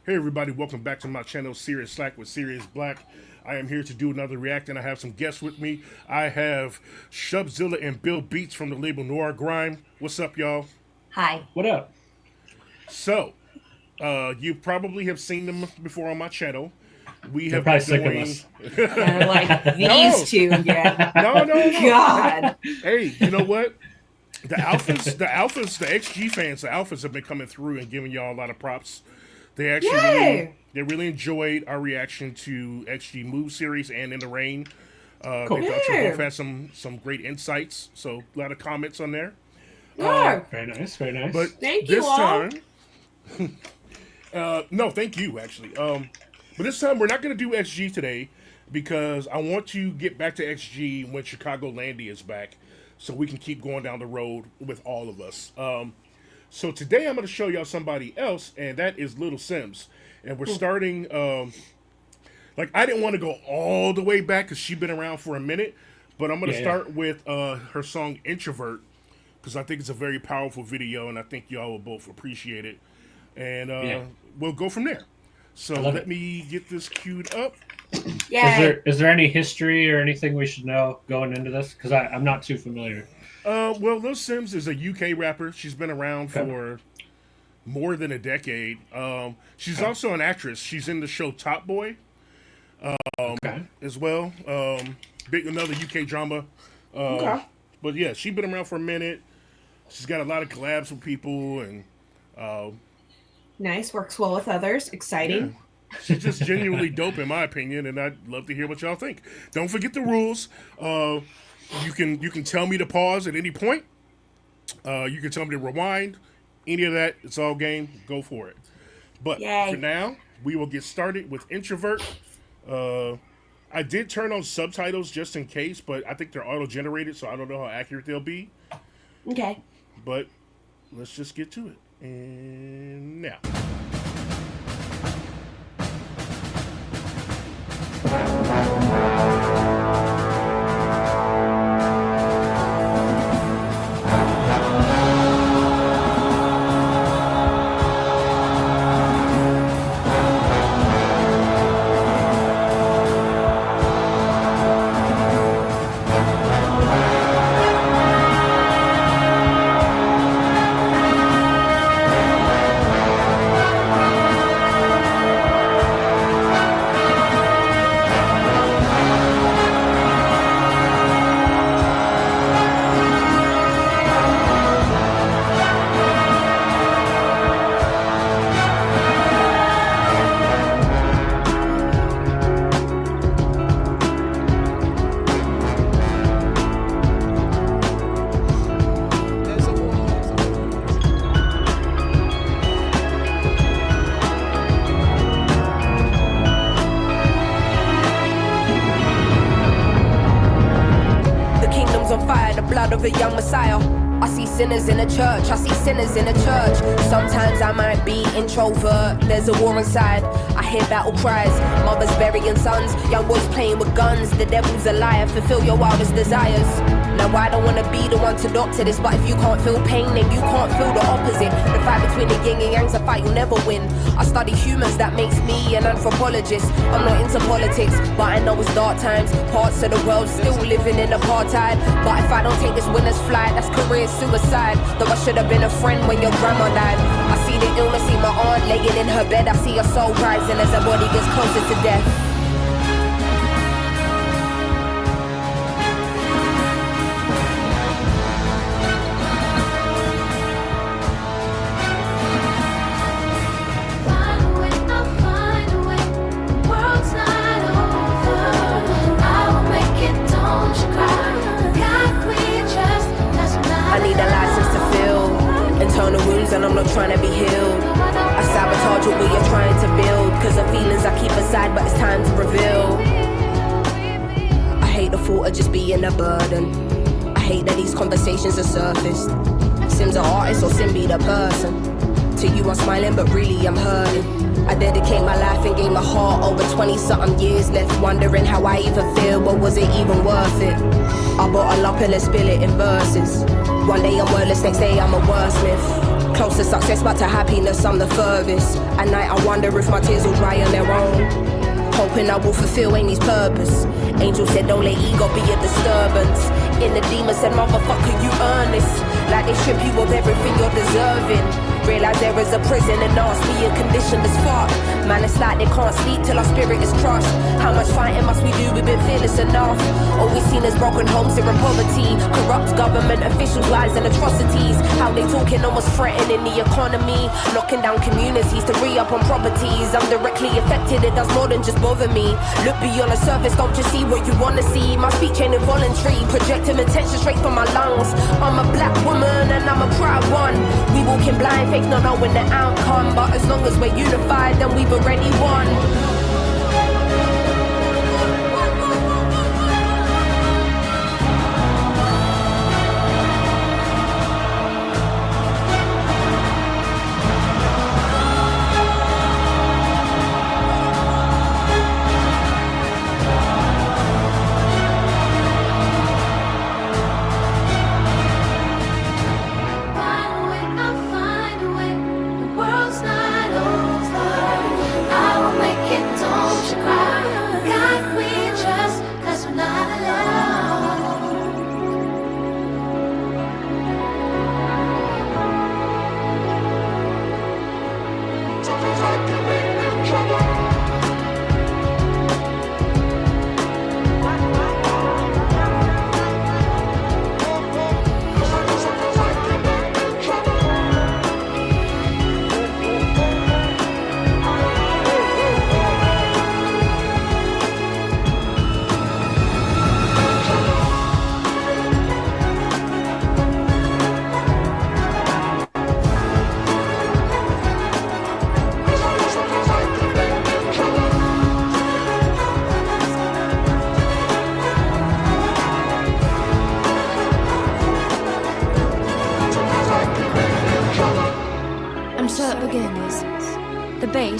Hey everybody, welcome back to my channel, Serious Slack with Serious Blaq. I am here to do another react, and I have some guests with me. I have Shubzilla and Bill Beats from the label Noir Grime. What's up, y'all? Hi. What up? So, you probably have seen them before on my channel. We They're have probably been sick of us. doing. They're like these two again. No. God. Hey, you know what? The Alphaz, the XG fans, the Alphaz have been coming through and giving y'all a lot of props. They actually they really enjoyed our reaction to XG Move series and In the Rain. Cool. They thought you both had some great insights. So a lot of comments on there. Very nice, very nice. But Thank you this all. time, no, thank you actually. But this time we're not going to do XG today because I want to get back to XG when Chicago Landy is back, so we can keep going down the road with all of us. So today I'm going to show y'all somebody else, and that is Little Simz. And we're starting, like, I didn't want to go all the way back because she's been around for a minute, but I'm going to start with her song Introvert, because I think it's a very powerful video, and I think y'all will both appreciate it. And we'll go from there. So let me get this queued up. Yeah. Is there any history or anything we should know going into this? Because I'm not too familiar. Well, Lil Simz is a UK rapper. She's been around for more than a decade. She's also an actress. She's in the show Top Boy as well. Another UK drama. But yeah, she's been around for a minute. She's got a lot of collabs with people, and Nice. Works well with others. Exciting. yeah, she's just genuinely dope in my opinion, and I'd love to hear what y'all think. Don't forget the rules. You can tell me to pause at any point. You can tell me to rewind. Any of that, it's all game. Go for it. But for now, we will get started with Introvert. I did turn on subtitles just in case, but I think they're auto-generated, so I don't know how accurate they'll be. Okay. But let's just get to it. And now. Of a young messiah. I see sinners in a church, I see sinners in a church. Sometimes I might be introvert, there's a war inside. I hear battle cries, mothers burying sons, young boys playing with guns. The devil's a liar, fulfill your wildest desires. Now I don't wanna be the one to doctor this, but if you can't feel pain, then you can't feel the opposite. The fight between the yin and yang's a fight you'll never win. I study humans, that makes me an anthropologist. I'm not into politics, but I know it's dark times. Parts of the world still living in apartheid. But if I don't take this winner's flight, that's career suicide. Though I should have been a friend when your grandma died. I see the illness, see my aunt laying in her bed. I see her soul rising as her body gets closer to death. And I'm not trying to be healed. I sabotage what you're trying to build, cause the feelings I keep aside, but it's time to reveal. I hate the thought of just being a burden. I hate that these conversations are surfaced. Sim's an artist or Sim be the person. To you I'm smiling but really I'm hurting. I dedicate my life and gave my heart over 20-something years. Left wondering how I even feel, but was it even worth it? I bottle up and then spill it in verses. One day I'm wordless, next day I'm a wordsmith. Close to success, but to happiness, I'm the furthest. At night, I wonder if my tears will dry on their own. Hoping I will fulfill Amy's purpose. Angel said, don't let ego be a disturbance. In the demon said, motherfucker, you earn this. Like they strip you of everything you're deserving. Realize there is a prison and ask me a condition as fuck. Man, it's like they can't sleep till our spirit is crushed. How much fighting must we do? We've been fearless enough. All we've seen is broken homes here in poverty. Corrupt government officials, lies and atrocities. How they talking almost threatening the economy. Knocking down communities to re-up on properties. I'm directly affected, it does more than just bother me. Look beyond the surface, don't just see what you wanna see. My speech ain't involuntary, projecting attention straight from my lungs. I'm a black woman and I'm a proud one. We walking blind, fake not knowing the outcome. But as long as we're unified, then we've already won.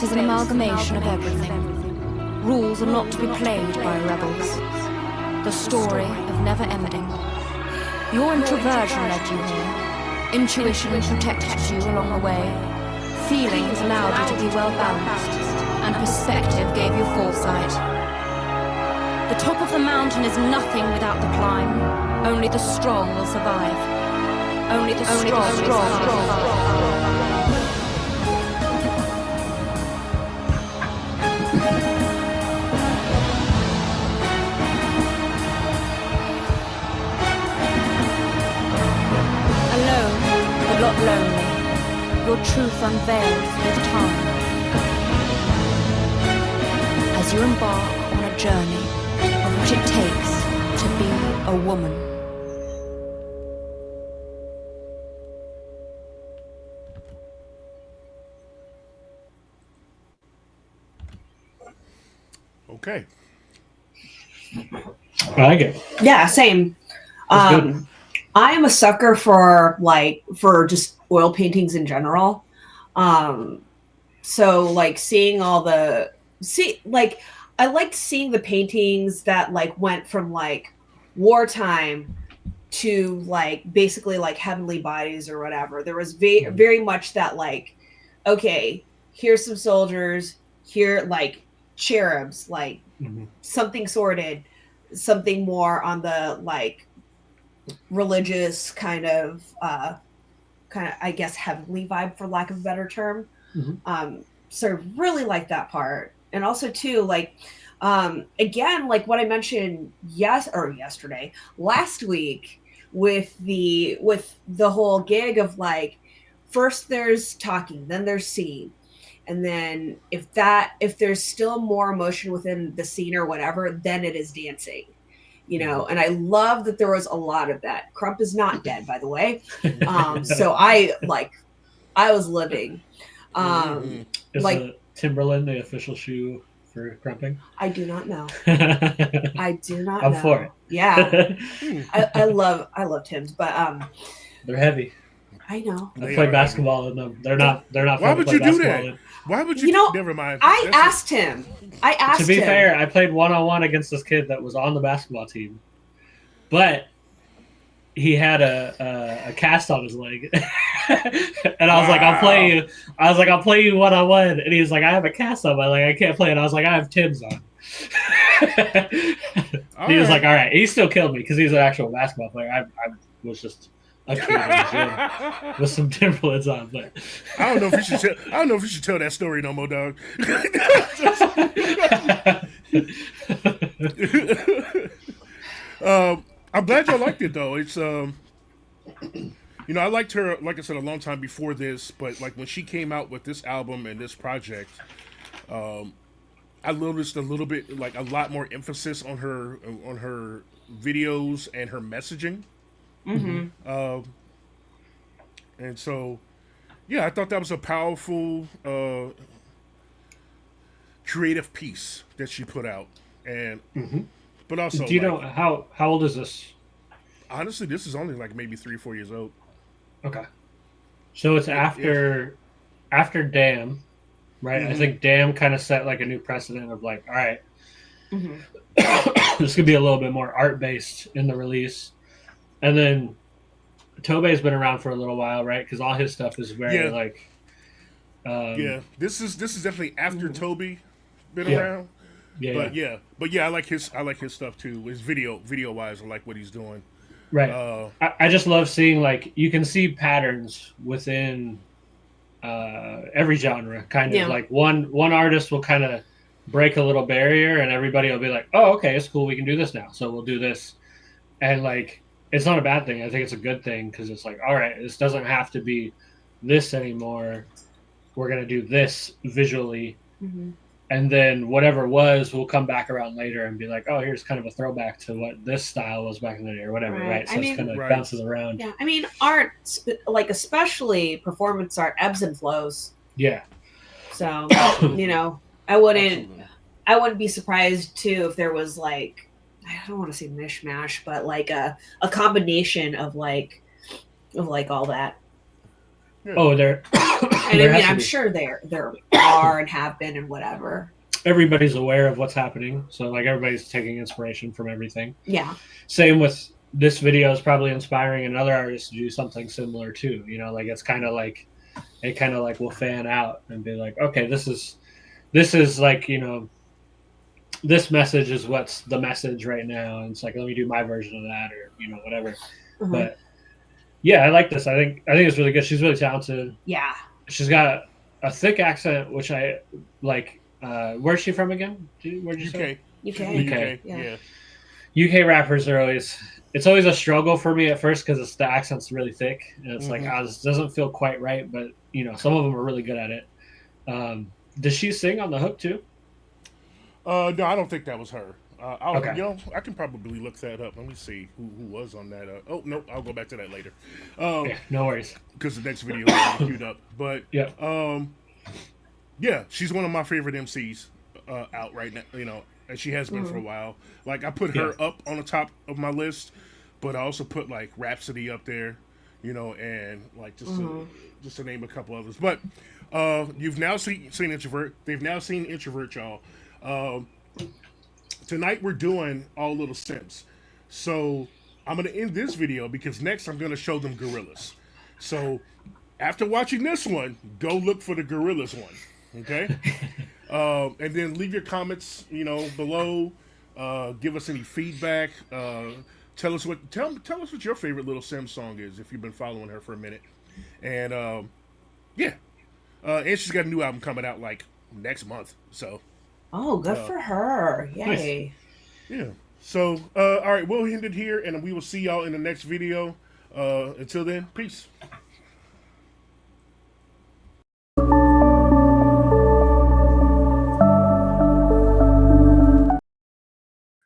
Is an amalgamation of everything. Rules are not to be played by rebels. The story of never ending. Your introversion led you here. Intuition protected you along the way. Feelings allowed you to be well balanced. And perspective gave you foresight. The top of the mountain is nothing without the climb. Only the strong will survive. Only the strong will survive. Not lonely, your truth unveils with time. As you embark on a journey of what it takes to be a woman. Okay. I like it. Yeah, same. I am a sucker for just oil paintings in general. So like seeing all the I liked seeing the paintings that like went from like wartime to like basically like heavenly bodies or whatever. There was very much that like, okay, here's some soldiers, here like cherubs, like something sorted, something more on the like religious kind of I guess heavenly vibe, for lack of a better term. So I really like that part. And also too, like again, like what I mentioned last week with the whole gig of like, first there's talking, then there's seeing, and then if there's still more emotion within the scene or whatever, then it is dancing. You know, and I love that there was a lot of that. Crump is not dead, by the way. So I was living. Is like Timberland the official shoe for crumping? I do not know. I do not know. I'm for it. Yeah. I love Tim's, but they're heavy. I know. I play basketball in them. They're not Why would you do that? Why would you? Never mind. I asked him. To be fair, I played 1-on-1 against this kid that was on the basketball team, but he had a cast on his leg, and I was like, "I'll play you." I was like, "I'll play you one on one," and he was like, "I have a cast on my leg. I can't play it." I was like, "I have Tim's on." He was like, "All right." He still killed me because he's an actual basketball player. I was just a kid in the gym with some Timberlands on, but I don't know if you should tell. I don't know if you should tell that story no more, dog. I'm glad y'all liked it though. It's I liked her, like I said, a long time before this, but like when she came out with this album and this project, I noticed a little bit, like a lot more emphasis on her videos and her messaging. Mm-hmm. And so, yeah, I thought that was a powerful, creative piece that she put out, and but also, do you know how old is this? Honestly, this is only like maybe 3 or 4 years old. Okay, so it's after Damn, right? I think Damn kind of set like a new precedent of like, all right, this could be a little bit more art based in the release, and then Tobey's been around for a little while, right? Because all his stuff is very like, This is definitely after Toby been around. But I like his stuff too. His video wise, I like what he's doing. Right. I just love seeing, like, you can see patterns within every genre. Kind of like one artist will kind of break a little barrier, and everybody will be like, "Oh, okay, it's cool. We can do this now. So we'll do this." And like, it's not a bad thing. I think it's a good thing because it's like, all right, this doesn't have to be this anymore. We're gonna do this visually. And then whatever was, we'll come back around later and be like, oh, here's kind of a throwback to what this style was back in the day or whatever, right? So it's kind of bounces around. Yeah, I mean, art, like especially performance art, ebbs and flows. Yeah. So, I wouldn't be surprised too if there was like, I don't want to say mishmash, but like a combination of like all that. Oh, there. And I mean, I'm sure there are and have been and whatever. Everybody's aware of what's happening, so like everybody's taking inspiration from everything. Yeah. Same with this video is probably inspiring another artist to do something similar too. Like it's kind of like will fan out and be like, okay, this is like this message is what's the message right now, and it's like let me do my version of that or whatever. But yeah, I like this. I think it's really good. She's really talented. Yeah. She's got a thick accent, which I like. Where's she from again? Where'd you say? UK. Yeah. UK rappers are it's always a struggle for me at first because the accent's really thick. And it's like, this doesn't feel quite right. But, some of them are really good at it. Does she sing on the hook too? No, I don't think that was her. Okay. I can probably look that up. Let me see who was on that. Oh, no, I'll go back to that later. Yeah, no worries. Because the next video is queued up. But, yeah, she's one of my favorite MCs out right now, and she has been for a while. Like, I put her up on the top of my list, but I also put, like, Rhapsody up there, and, like, just to name a couple others. But you've now seen Introvert. They've now seen Introvert, y'all. Tonight we're doing all little Simz. So I'm going to end this video because next I'm going to show them Gorillas. So after watching this one, go look for the Gorillas one. Okay? And then leave your comments, below. Give us any feedback. Tell us what your favorite little Simz song is if you've been following her for a minute. And and she's got a new album coming out like next month. So oh, good for her. Yay. Nice. Yeah. So all right, we'll end it here and we will see y'all in the next video. Until then, peace.